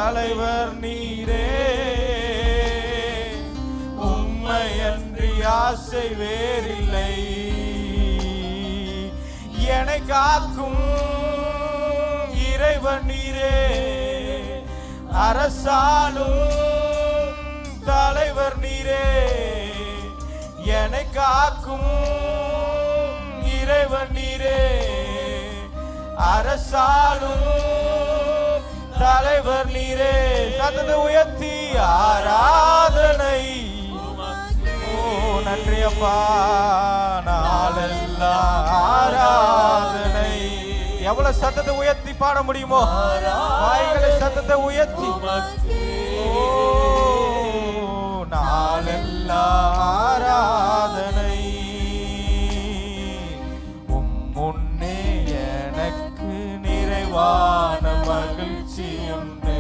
தலைவர் நீரே, உம்மையன்றி ஆசை வேறில்லை. என்னை காக்கும் இறைவன் நீரே, அரசாலும் தலைவர் நீரே. என்னை காக்கும் இறைவன் நீரே, அரசாலும் தலைவர் நீரே. சத்தத்தை உயர்த்தி ஆராதனை. ஓ நன்றி அப்பா, நாளெல்லாம் ஆராதனை. எவ்வளவு சத்தத்தை உயர்த்தி பாட முடியுமோ வாய்களை சத்தத்தை உயர்த்தி. ஓ நாளெல்லாம் ஆராதனை. முன்னே எனக்கு நிறைவான மகிழ்ச்சி உண்டு,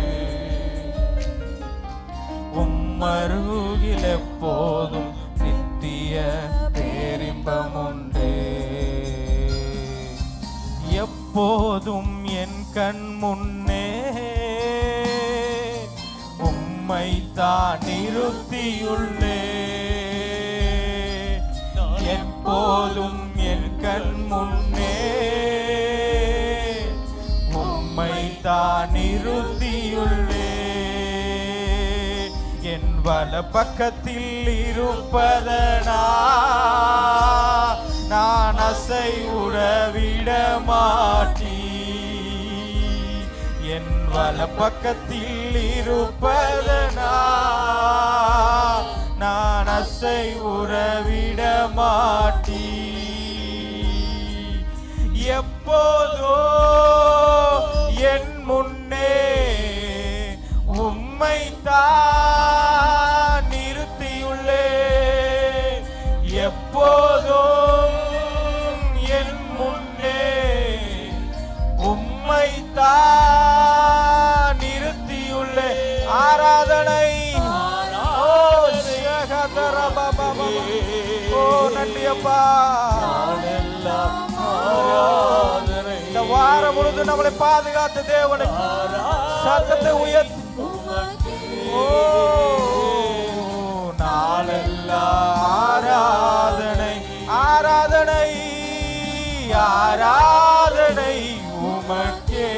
உம்மருகில் எப்போதும் நித்திய பேரின்பம் உண்டு. எப்போதும் என் கண் முன்னே உம்மை தான் நிறுத்தியுள்ளே. எப்போதும் என் கண் முன்னே உம்மை தான் நிறுத்தியுள்ளே. என் வல பக்கத்தில் இருப்பதனா நான் அசைவுற விட மாட்டீ. என் வல பக்கத்தில் இருப்பதனா நான் அசைவுற விட மாட்டீ. எப்போதோ என் முன்னே உம்மை தான் நிறுத்தியுள்ளே. எப்போதும் என் முன்னே உம்மை தான் நிறுத்தியுள்ளே. ஆராதனை. ஓ நன்றி அப்பா. இந்த வாரம் முழுது நம்மளை பாதுகாத்த தேவனுக்கு சத்தத்தை உயர்த்தி. ஓ நாளெல்லாம் ஆராதனை, ஆராதனை, ஆராதனை உமக்கே.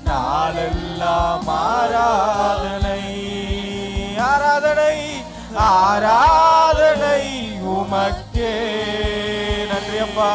நாளெல்லாம் ஆராதனை, ஆராதனை, ஆராதனை உமக்கே. நன்றி அப்பா.